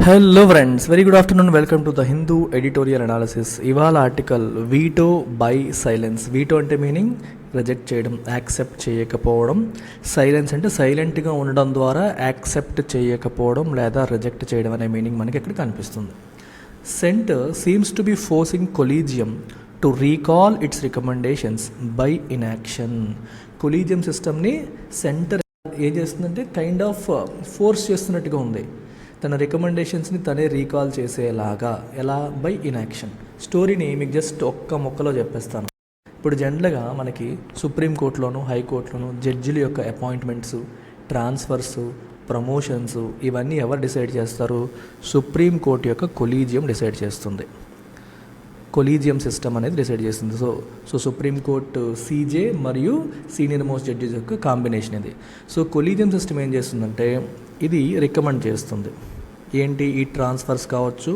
Hello friends, very good afternoon. Welcome to the Hindu editorial analysis. ఇవాళ article veto by silence. Veto అంటే meaning reject చేయడం, accept చేయకపోవడం. Silence అంటే సైలెంట్గా ఉండడం ద్వారా యాక్సెప్ట్ చేయకపోవడం లేదా రిజెక్ట్ చేయడం అనే మీనింగ్ మనకి ఇక్కడ కనిపిస్తుంది. Centre seems to be forcing collegium to recall it's recommendations by inaction. Collegium సిస్టమ్ని సెంటర్ ఏం చేస్తుందంటే కైండ్ ఆఫ్ ఫోర్స్ చేస్తున్నట్టుగా ఉంది. తన రికమెండేషన్స్ని తనే రీకాల్ చేసేలాగా. ఎలా? By inaction. స్టోరీని మీకు జస్ట్ ఒక్క ముక్కలో చెప్పేస్తాను. ఇప్పుడు జనరల్గా మనకి సుప్రీంకోర్టులోను హైకోర్టులోను జడ్జిల యొక్క అపాయింట్మెంట్స్, ట్రాన్స్ఫర్స్, ప్రమోషన్స్ ఇవన్నీ ఎవరు డిసైడ్ చేస్తారు? సుప్రీంకోర్టు యొక్క కొలీజియం డిసైడ్ చేస్తుంది. కొలీజియం సిస్టమ్ అనేది డిసైడ్ చేస్తుంది. సో సుప్రీంకోర్టు సీజే మరియు సీనియర్ మోస్ట్ జడ్జెస్ యొక్క కాంబినేషన్ ఇది. సో కొలీజియం సిస్టమ్ ఏం చేస్తుందంటే ఇది రికమెండ్ చేస్తుంది. ఏంటి? ఈ ట్రాన్స్ఫర్స్ కావచ్చు,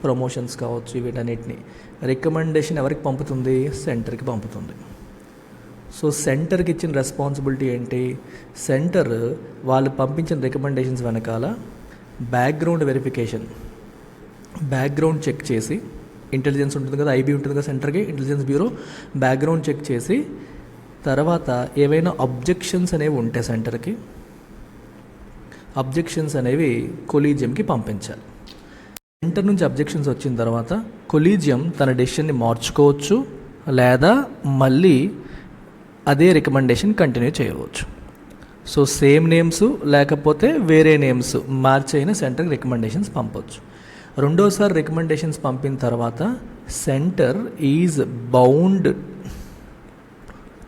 ప్రమోషన్స్ కావచ్చు, వీటన్నిటిని రికమెండేషన్ ఎవరికి పంపుతుంది? సెంటర్కి పంపుతుంది. సో సెంటర్కి ఇచ్చిన రెస్పాన్సిబిలిటీ ఏంటి? సెంటర్ వాళ్ళు పంపించిన రికమెండేషన్స్ వెనకాల బ్యాక్గ్రౌండ్ వెరిఫికేషన్, బ్యాక్గ్రౌండ్ చెక్ చేసి, ఇంటెలిజెన్స్ ఉంటుంది కదా, ఐబీ ఉంటుంది కదా సెంటర్కి, ఇంటెలిజెన్స్ బ్యూరో, బ్యాక్గ్రౌండ్ చెక్ చేసి తర్వాత ఏవైనా అబ్జెక్షన్స్ అనేవి ఉంటే సెంటర్కి అబ్జెక్షన్స్ అనేవి కొలీజియంకి పంపించాలి. సెంటర్ నుంచి అబ్జెక్షన్స్ వచ్చిన తర్వాత కొలీజియం తన డెసిషన్ని మార్చుకోవచ్చు లేదా మళ్ళీ అదే రికమెండేషన్ కంటిన్యూ చేయవచ్చు. సో సేమ్ నేమ్స్ లేకపోతే వేరే నేమ్స్ మార్చైన సెంటర్కి రికమెండేషన్స్ పంపవచ్చు. రెండోసారి రికమెండేషన్స్ పంపిన తర్వాత centre is bound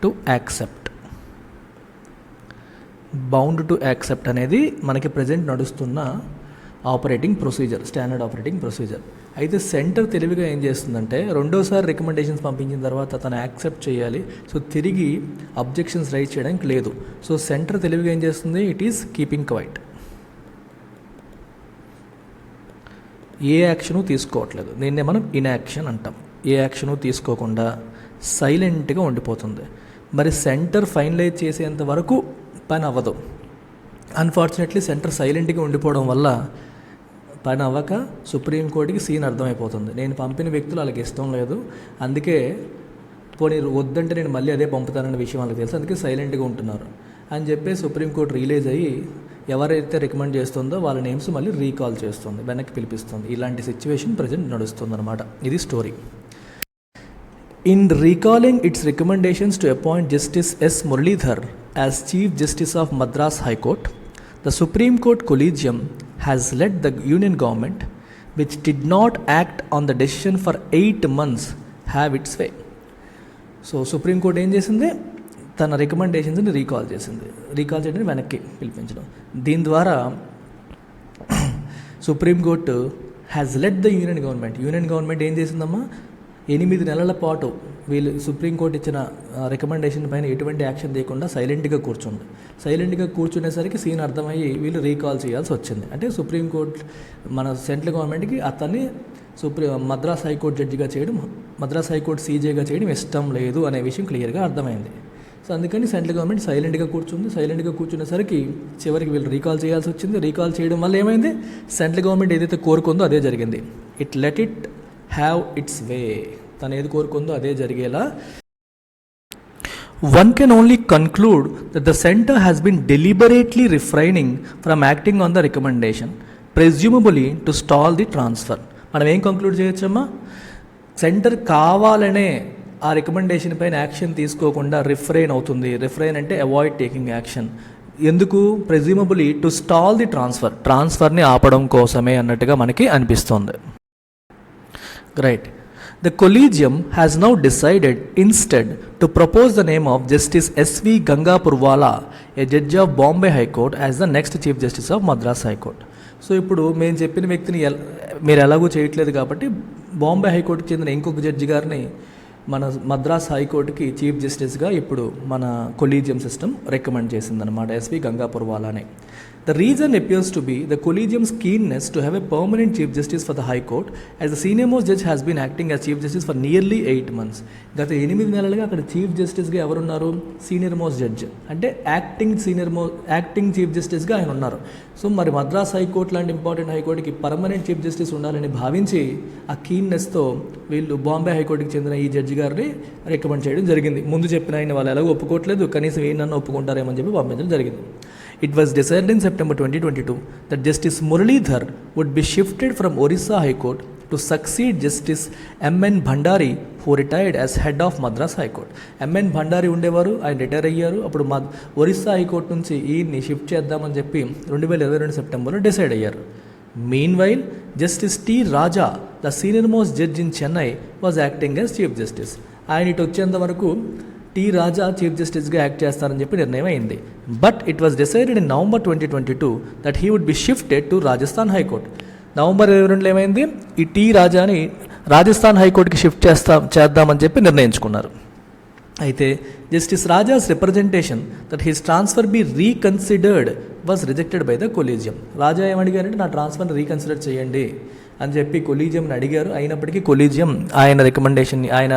to accept. Bound to accept అనేది మనకి ప్రజెంట్ నడుస్తున్న operating procedure, standard operating procedure. అయితే సెంటర్ తెలివిగా ఏం చేస్తుందంటే రెండోసారి రికమెండేషన్స్ పంపించిన తర్వాత తను యాక్సెప్ట్ చేయాలి. సో తిరిగి అబ్జెక్షన్స్ రైజ్ చేయడానికి లేదు. సో సెంటర్ తెలివిగా ఏం చేస్తుంది? It is keeping quiet. ఏ యాక్షను తీసుకోవట్లేదు. దీన్నే మనం ఇన్యాక్షన్ అంటాం. ఏ యాక్షను తీసుకోకుండా సైలెంట్గా ఉండిపోతుంది. మరి సెంటర్ ఫైనలైజ్ చేసేంత వరకు పని అవ్వదు. అన్ఫార్చునేట్లీ సెంటర్ సైలెంట్గా ఉండిపోవడం వల్ల పని అవ్వక సుప్రీంకోర్టుకి సీన్ అర్థమైపోతుంది. నేను పంపిన వ్యక్తులు వాళ్ళకి ఇష్టం లేదు, అందుకే పోనీ వద్దంటే నేను మళ్ళీ అదే పంపుతానన్న విషయం వాళ్ళకి తెలుసు, అందుకే సైలెంట్గా ఉంటున్నారు అని చెప్పి సుప్రీంకోర్టు రియలైజ్ అయ్యి ఎవరైతే రికమెండ్ చేస్తుందో వాళ్ళ నేమ్స్ మళ్ళీ రీకాల్ చేస్తుంది, వెనక్కి పిలిపిస్తుంది. ఇలాంటి సిచ్యువేషన్ ప్రజెంట్ నడుస్తుంది అనమాట. ఇది story. In recalling its recommendations to appoint Justice S. Muralidhar as Chief Justice of Madras High Court, the Supreme Court Collegium has let the Union Government, which did not act on the decision for 8 months, have its way. So Supreme Court ఏం చేసింది? తన రికమెండేషన్స్ని recall చేసింది. Recall చేయడం వెనక్కి పిలిపించడం. దీని ద్వారా supreme court has let the union government ఏం చేసిందమ్మా? 8 నెలల పాటు వీళ్ళు సుప్రీంకోర్టు ఇచ్చిన రికమెండేషన్ పైన ఎటువంటి యాక్షన్ తీయకుండా సైలెంట్గా కూర్చుంది. సైలెంట్గా కూర్చునేసరికి సీన్ అర్థమయ్యి వీళ్ళు రీకాల్ చేయాల్సి వచ్చింది. అంటే సుప్రీంకోర్టు మన సెంట్రల్ గవర్నమెంట్కి అతన్ని మద్రాస్ హైకోర్టు జడ్జిగా చేయడం, మద్రాస్ హైకోర్టు సీజేగా చేయడం ఇష్టం లేదు అనే విషయం క్లియర్గా అర్థమైంది. సో అందుకని సెంట్రల్ గవర్నమెంట్ సైలెంట్గా కూర్చుంది. సైలెంట్గా కూర్చునేసరికి చివరికి వీళ్ళు రీకాల్ చేయాల్సి వచ్చింది. రీకాల్ చేయడం వల్ల ఏమైంది? సెంట్రల్ గవర్నమెంట్ ఏదైతే కోరుకుందో అదే జరిగింది. It let it have its way. తను ఏది కోరుకుందో అదే జరిగేలా. One can only conclude that the center has been deliberately refraining from acting on the recommendation, presumably to stall the transfer. మనం ఏం కంక్లూడ్ చేయొచ్చమ్మా? సెంటర్ కావాలనే ఆ రికమెండేషన్ పైన యాక్షన్ తీసుకోకుండా రిఫ్రైన్ అవుతుంది. రిఫ్రైన్ అంటే అవాయిడ్ టేకింగ్ యాక్షన్. ఎందుకు? ప్రెజ్యూమబులీ టు స్టాల్ ది ట్రాన్స్ఫర్ని ఆపడం కోసమే అన్నట్టుగా మనకి అనిపిస్తుంది. Right. The Collegium has now decided instead to propose the name of Justice S.V. Gangapurwala, a judge of Bombay High Court, as the next Chief Justice of Madras High Court. So ఇప్పుడు మేము చెప్పిన వ్యక్తిని మీరు ఎలాగూ చేయట్లేదు కాబట్టి బాంబే హైకోర్టుకి చెందిన ఇంకొక జడ్జి గారిని మన మద్రాస్ హైకోర్టుకి చీఫ్ జస్టిస్గా ఇప్పుడు మన కొలీజియం సిస్టమ్ రికమెండ్ చేసిందనమాట, SV గంగాపూర్వాలానే. The reason appears to be the collegium's keenness to have a permanent Chief Justice for the High Court, as the senior most judge has been acting as Chief Justice for nearly 8 months. గత 8 నెలలుగా అక్కడ chief జస్టిస్గా ఎవరున్నారు? Senior most judge, అంటే acting chief జస్టిస్గా ఆయన ఉన్నారు. So మరి Madras high court లాంటి important హైకోర్టుకి పర్మనెంట్ చీఫ్ జస్టిస్ ఉండాలని భావించి ఆ కీన్నెస్తో వీళ్ళు బాంబే హైకోర్టుకి చెందిన ఈ జడ్జి గారిని రికమెండ్ చేయడం జరిగింది. ముందు చెప్పిన ఆయన వాళ్ళు ఎలాగో ఒప్పుకోవట్లేదు, కనీసం ఏమన్నా ఒప్పుకుంటారేమని చెప్పి పంపించడం జరిగింది. It was decided in September 2022 that Justice Muralidhar would be shifted from Orissa High Court to succeed Justice M.N. Bhandari, who retired as head of Madras High Court. M.N. Bhandari ఉండేవారు, ఆయన రిటైర్ అయ్యారు. అప్పుడు Orissa high court నుంచి ఈయన్ని shift చేద్దామని చెప్పి 2022 సెప్టెంబర్లో decide అయ్యారు. Meanwhile, Justice T. Raja, the senior most judge in Chennai, was acting as Chief Justice. ఆయన ఇటు వచ్చేంత వరకు టీ రాజా చీఫ్ జస్టిస్గా యాక్ట్ చేస్తారని చెప్పి నిర్ణయం అయింది. But it was decided in November 2022 that he would be shifted to Rajasthan high court. November 22 ఏమైంది? ఈ టీ రాజాని రాజస్థాన్ హైకోర్టుకి షిఫ్ట్ చేద్దామని చెప్పి నిర్ణయించుకున్నారు. అయితే justice Raja's representation that his transfer be reconsidered was rejected by the collegium. Raja ఏమడిగారంటే నా ట్రాన్స్ఫర్ని రీకన్సిడర్ చేయండి అని చెప్పి కొలీజియంని అడిగారు. అయినప్పటికీ కొలీజియం ఆయన రికమెండేషన్ని, ఆయన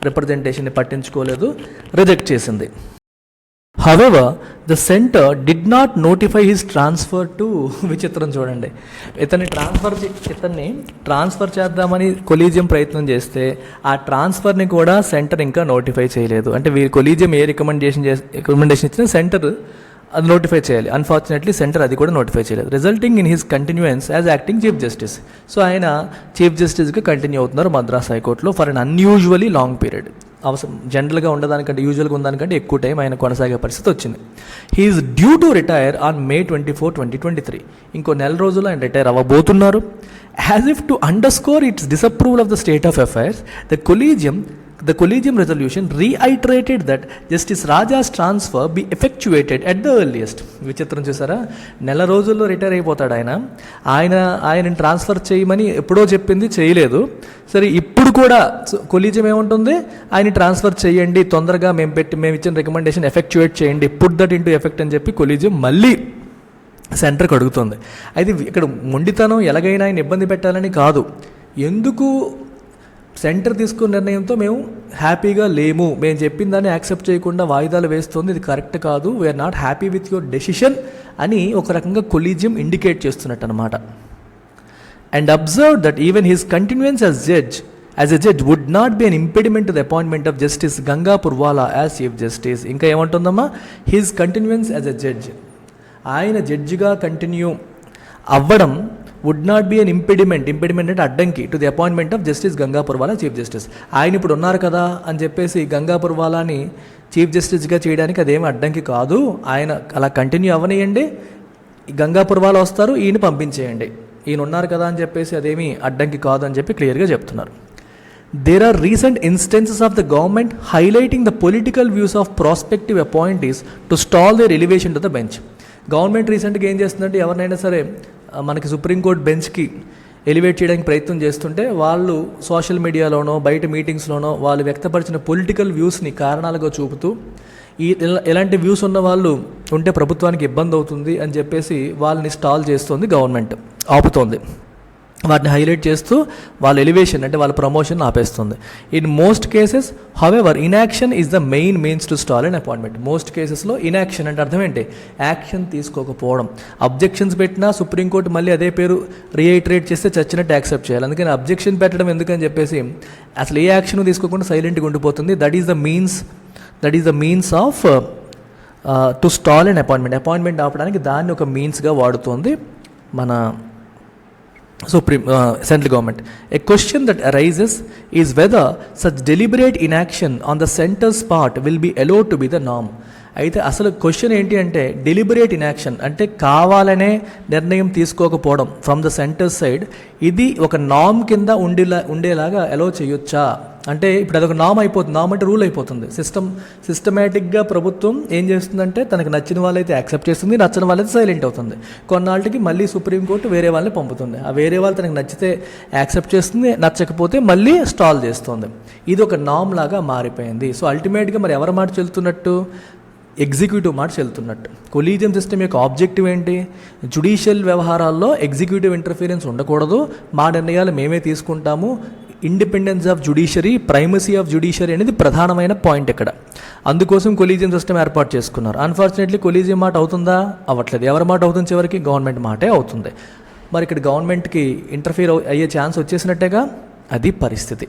రిప్రజెంటేషన్ని పట్టించుకోలేదు, రిజెక్ట్ చేసింది. However, the center did not notify his transfer to విచిత్రం చూడండి, ఇతన్ని ట్రాన్స్ఫర్ చేద్దామని కొలీజియం ప్రయత్నం చేస్తే ఆ ట్రాన్స్ఫర్ని కూడా సెంటర్ ఇంకా నోటిఫై చేయలేదు. అంటే వీరి కొలీజియం ఏ రికమెండేషన్ ఇచ్చినా సెంటర్ అది నోటిఫై చేయాలి. అన్ఫార్చునేట్లీ సెంటర్ అది కూడా నోటిఫై చేయలేదు, resulting in his continuance as acting chief justice. So ఆయన చీఫ్ జస్టిస్గా కంటిన్యూ అవుతున్నారు మద్రాస్ హైకోర్టులో for an unusually long period. జనరల్గా ఉండదానికంటే, యూజువల్గా ఉండదానికంటే ఎక్కువ టైం ఆయన కొనసాగే పరిస్థితి వచ్చింది. He's due to retire on May 24, 2023. ఇంకో నెల రోజుల్లో ఆయన రిటైర్ అవ్వబోతున్నారు. As if to underscore its disapproval of the state of affairs, the collegium resolution reiterated that Justice Raja's transfer be effectuated at the earliest. విచిత్రం చూసారా, నెల రోజుల్లో retire అయిపోతాడు ఆయన ట్రాన్స్ఫర్ చేయమని ఎప్పుడో చెప్పింది, చేయలేదు. సరే ఇప్పుడు కూడా కొలీజియం ఏముంటుంది, ఆయన ట్రాన్స్ఫర్ చేయండి తొందరగా, మేము ఇచ్చిన రికమెండేషన్ ఎఫెక్చువేట్ చేయండి, పుట్ దట్ ఇంటూ ఎఫెక్ట్ అని చెప్పి కొలీజియం మళ్ళీ సెంటర్కి అడుగుతుంది. అయితే ఇక్కడ మొండితనం ఎలాగైనా ఆయన ఇబ్బంది పెట్టాలని కాదు, ఎందుకు సెంటర్ తీసుకున్న నిర్ణయంతో మేము హ్యాపీగా లేము, మేము చెప్పిన దాన్ని యాక్సెప్ట్ చేయకుండా వాయిదాలు వేస్తుంది, ఇది కరెక్ట్ కాదు, we're not happy with your decision అని ఒక రకంగా కొలీజియం ఇండికేట్ చేస్తున్నట్టు అనమాట. And observe that even his continuance as a judge would not be an impediment to the appointment of justice Gangapurwala as chief justice. ఇంకా ఏమంటుందమ్మా, his continuance as a judge, ఆయన జడ్జిగా continue అవ్వడం would not be an impediment అంటే అడ్డంకి to the appointment of justice Gangapurwala chief justice. ఆయన ఇప్పుడు ఉన్నారు కదా అని చెప్పేసి గంగా పుర్వాలాని చీఫ్ జస్టిస్గా చేయడానికి అదేమి అడ్డంకి కాదు, ఆయన అలా కంటిన్యూ అవ్వనియండి, గంగా పుర్వాలా వస్తారు, ఈయన పంపించేయండి, ఈయన ఉన్నారు కదా అని చెప్పేసి అదేమి అడ్డంకి కాదు అని చెప్పి క్లియర్గా చెప్తున్నారు. There are recent instances of the government highlighting the political views of prospective appointees to stall their elevation to the bench. Government రీసెంట్గా ఏం చేస్తుందంటే, ఎవరినైనా సరే మనకి సుప్రీంకోర్టు బెంచ్కి ఎలివేట్ చేయడానికి ప్రయత్నం చేస్తుంటే వాళ్ళు సోషల్ మీడియాలోనో బయట మీటింగ్స్లోనో వాళ్ళు వ్యక్తపరిచిన పొలిటికల్ వ్యూస్ని కారణాలుగా చూపుతూ ఎలాంటి వ్యూస్ ఉన్న వాళ్ళు ఉంటే ప్రభుత్వానికి ఇబ్బంది అవుతుంది అని చెప్పేసి వాళ్ళని స్టాల్ చేస్తుంది గవర్నమెంట్, ఆపుతోంది. వాటిని హైలైట్ చేస్తూ వాళ్ళ ఎలివేషన్ అంటే వాళ్ళ ప్రమోషన్ ఆపేస్తుంది. In most cases however inaction is the main means to stall and appointment. Most కేసెస్లో ఇన్యాక్షన్ అంటే అర్థం ఏంటి, యాక్షన్ తీసుకోకపోవడం. అబ్జెక్షన్స్ పెట్టినా సుప్రీంకోర్టు మళ్ళీ అదే పేరు రీఐటరేట్ చేస్తే చచ్చినట్టు యాక్సెప్ట్ చేయాలి. అందుకని అబ్జెక్షన్ పెట్టడం ఎందుకని చెప్పేసి అసలు ఏ యాక్షన్ తీసుకోకుండా సైలెంట్గా ఉండిపోతుంది. That is the means off to stall and appointment ఆపడానికి దాన్ని ఒక మీన్స్గా వాడుతోంది మన central government. A question that arises is whether such deliberate inaction on the center's part will be allowed to be the norm. అయితే అసలు question ఏంటి అంటే, deliberate inaction అంటే కావాలనే నిర్ణయం తీసుకోకపోవడం ఫ్రమ్ ద సెంటర్ సైడ్, ఇది ఒక నామ్ కింద ఉండేలాగా అలో చేయొచ్చా అంటే ఇప్పుడు అదొక నామ్ అయిపోతుంది, నామ్ అంటే రూల్ అయిపోతుంది. సిస్టమేటిక్గా ప్రభుత్వం ఏం చేస్తుందంటే తనకు నచ్చిన వాళ్ళైతే యాక్సెప్ట్ చేస్తుంది, నచ్చని వాళ్ళైతే సైలెంట్ అవుతుంది. కొన్నాళ్ళకి మళ్ళీ సుప్రీంకోర్టు వేరే వాళ్ళని పంపుతుంది. ఆ వేరే వాళ్ళు తనకు నచ్చితే యాక్సెప్ట్ చేస్తుంది, నచ్చకపోతే మళ్ళీ స్టాల్ చేస్తుంది. ఇది ఒక నామ్ లాగా మారిపోయింది. సో అల్టిమేట్గా మరి ఎవరి మాట చెల్లుతున్నట్టు? ఎగ్జిక్యూటివ్ మాట చెల్లుతున్నట్టు. కొలీజియం సిస్టమ్ యొక్క ఆబ్జెక్టివ్ ఏంటి? జ్యుడిషియల్ వ్యవహారాల్లో ఎగ్జిక్యూటివ్ ఇంటర్ఫీరెన్స్ ఉండకూడదు, మా నిర్ణయాలు మేమే తీసుకుంటాము, independence of judiciary, primacy of judiciary అనేది ప్రధానమైన పాయింట్ ఇక్కడ. అందుకోసం కొలీజియం సిస్టమ్ ఏర్పాటు చేసుకున్నారు. అన్ఫార్చునేట్లీ కొలీజియం మాట అవుతుందా? అవ్వట్లేదు. ఎవరి మాట అవుతుంది చివరికి? గవర్నమెంట్ మాటే అవుతుంది. మరి ఇక్కడ గవర్నమెంట్కి ఇంటర్ఫీర్ అయ్యే ఛాన్స్ వచ్చేసినట్టేగా. అది పరిస్థితి.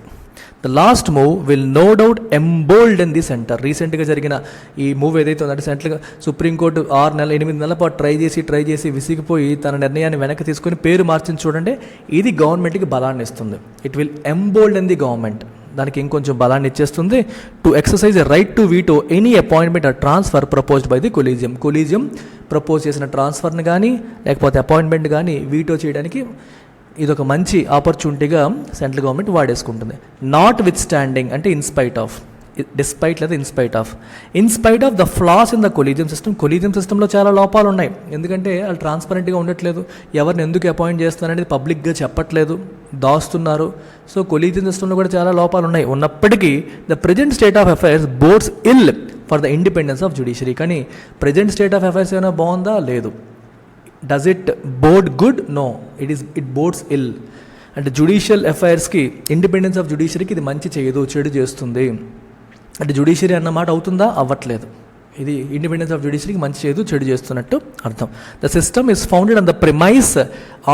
The last move will no doubt embolden the centre. రీసెంట్గా జరిగిన ఈ మూవ్ ఏదైతే ఉందంటే సెంట్రల్గా సుప్రీంకోర్టు 8 నెలల పాటు ట్రై చేసి విసిగిపోయి తన నిర్ణయాన్ని వెనక్కి తీసుకొని పేరు మార్చింది చూడండి. ఇది గవర్నమెంట్కి బలాన్ని ఇస్తుంది. It will embolden the government. దానికి ఇంకొంచెం బలాన్ని ఇచ్చేస్తుంది. To exercise a right to veto any appointment or transfer proposed by the collegium propose చేసిన ట్రాన్స్ఫర్ని కానీ లేకపోతే అపాయింట్మెంట్ కానీ వీటో చేయడానికి ఇదొక మంచి ఆపర్చునిటీగా సెంట్రల్ గవర్నమెంట్ వాడేసుకుంటుంది. నాట్ విత్ స్టాండింగ్ అంటే ఇన్స్పైట్ ఆఫ్, డిస్పైట్ లేదా in spite of the flaws in the collegium system. Collegium సిస్టంలో చాలా లోపాలు ఉన్నాయి. ఎందుకంటే వాళ్ళు ట్రాన్స్పరెంట్గా ఉండట్లేదు, ఎవరిని ఎందుకు అపాయింట్ చేస్తున్నారనేది పబ్లిక్గా చెప్పట్లేదు, దాస్తున్నారు. సో కొలీజియం సిస్టంలో కూడా చాలా లోపాలు ఉన్నాయి. ఉన్నప్పటికీ the present state of affairs bodes ill for the independence of judiciary. కానీ ప్రజెంట్ స్టేట్ ఆఫ్ అఫైర్స్ ఏమైనా బాగుందా? లేదు. Does it bode good? No, it bodes ill. అంటే జ్యుడిషియల్ అఫైర్స్కి, ఇండిపెండెన్స్ ఆఫ్ జ్యుడిషియరీకి ఇది మంచి చేయదు, చెడు చేస్తుంది. అంటే జ్యుడిషియరీ అన్నమాట అవుతుందా? అవ్వట్లేదు. ఇది ఇండిపెండెన్స్ ఆఫ్ జ్యుడిషియరీకి మంచి చేయదు, చెడు చేస్తున్నట్టు అర్థం. The system is founded on the premise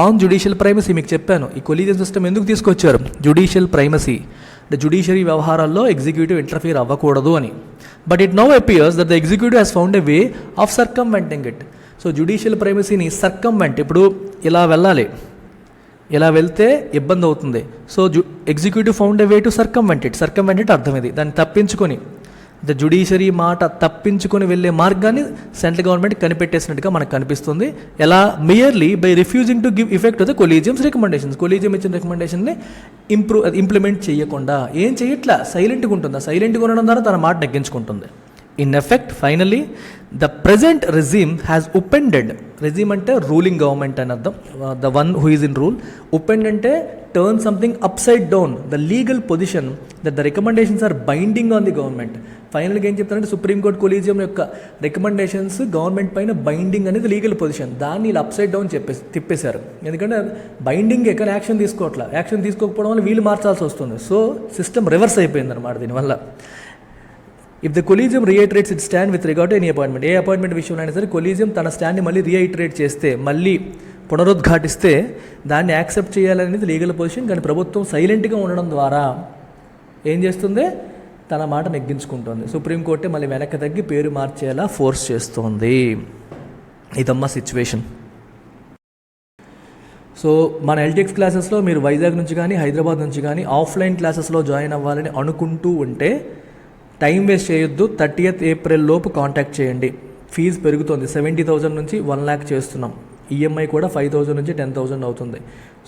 on judicial primacy. మీకు చెప్పాను ఈ కొలీజియం సిస్టమ్ ఎందుకు తీసుకొచ్చారు? జ్యుడిషియల్ ప్రైమసీ అంటే జ్యుడిషియరీ వ్యవహారాల్లో ఎగ్జిక్యూటివ్ ఇంటర్ఫియర్ అవ్వకూడదు అని. But it now appears that the executive has found a way of circumventing it. So judicial ప్రైమసీని సర్కంవెంట్, ఇప్పుడు ఇలా వెళ్ళాలి, ఇలా వెళ్తే ఇబ్బంది అవుతుంది. So executive found a way to circumvent it అర్థం ఇది. దాన్ని తప్పించుకొని, ద జ్యుడిషియరీ మాట తప్పించుకొని వెళ్ళే మార్గాన్ని సెంట్రల్ గవర్నమెంట్ కనిపెట్టేసినట్టుగా మనకు కనిపిస్తుంది. ఎలా? Merely by refusing to give effect to the collegium's recommendations. Collegium ఇచ్చిన రికమెండేషన్ని ఇంప్లిమెంట్ చేయకుండా ఏం చేయట్లా, సైలెంట్గా ఉంటుంది. సైలెంట్గా ఉండడం ద్వారా తన మాట నెగ్గించుకుంటుంది. In effect, finally, the present regime has upended. Regime ante ruling government అని అర్థం. The one who is in rule. Upend ante turn something upside down. The legal position that the recommendations are binding on the government. ఫైనల్గా ఏం చెప్తారంటే supreme court collegium యొక్క recommendations government పైన binding అనేది legal position. దాన్ని ఇలా అప్సైడ్ డౌన్ తిప్పేశారు. ఎందుకంటే binding ఎక్కడ యాక్షన్ తీసుకోవట్లా. యాక్షన్ తీసుకోకపోవడం వల్ల వీళ్ళు మార్చాల్సి వస్తుంది. సో సిస్టమ్ రివర్స్ అయిపోయింది అనమాట దీనివల్ల. If the collegium రీఐటరేట్స్ it stand with regard to any appointment, A appointment విషయంలో అయినా సరే కొలీజియం తన స్టాండ్ని మళ్ళీ రీఐటరేట్ చేస్తే, మళ్ళీ పునరుద్ఘాటిస్తే దాన్ని యాక్సెప్ట్ చేయాలనేది లీగల్ పొజిషన్. కానీ ప్రభుత్వం సైలెంట్గా ఉండడం ద్వారా ఏం చేస్తుంది? తన మాట నెగ్గించుకుంటుంది. సుప్రీంకోర్టే మళ్ళీ వెనక్కి తగ్గి పేరు మార్చేలా ఫోర్స్ చేస్తుంది. ఇదమ్మా సిచ్యువేషన్. సో మన ఎల్టీఎక్స్ క్లాసెస్లో మీరు వైజాగ్ నుంచి కానీ హైదరాబాద్ నుంచి కానీ ఆఫ్లైన్ క్లాసెస్లో జాయిన్ అవ్వాలని అనుకుంటూ ఉంటే టైం వేస్ట్ చేయొద్దు. 30th ఏప్రిల్ లోపు కాంటాక్ట్ చేయండి. ఫీజు పెరుగుతుంది, 70,000 నుంచి 1 lakh చేస్తున్నాం. ఈఎంఐ కూడా 5,000 నుంచి 10,000 అవుతుంది.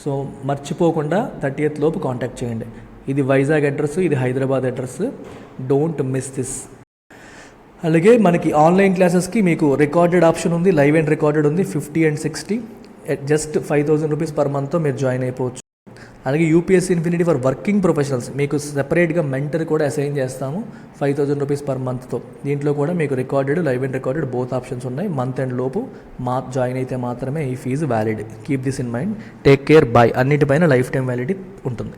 సో మర్చిపోకుండా 30th లోపు కాంటాక్ట్ చేయండి. ఇది వైజాగ్ అడ్రస్, ఇది Hyderabad address. Don't miss this. అలాగే మనకి ఆన్లైన్ క్లాసెస్కి మీకు రికార్డెడ్ ఆప్షన్ ఉంది, లైవ్ అండ్ రికార్డెడ్ ఉంది. 50 and 60 జస్ట్ 5,000 రూపీస్ పర్ మంత్తో మీరు జాయిన్ అయిపోవచ్చు. అలాగే UPSC infinity for working professionals మీకు సెపరేట్గా మెంటర్ కూడా అసైన్ చేస్తాము 5,000 రూపీస్ పర్ మంత్తో. దీంట్లో కూడా మీకు recorded, live and recorded both options ఉన్నాయి. మంత్ ఎండ్ లోపు జాయిన్ అయితే మాత్రమే ఈ fee valid. Keep this in mind. Take care. Bye. అన్నిటిపైన లైఫ్ టైం వ్యాలిడిటీ ఉంటుంది.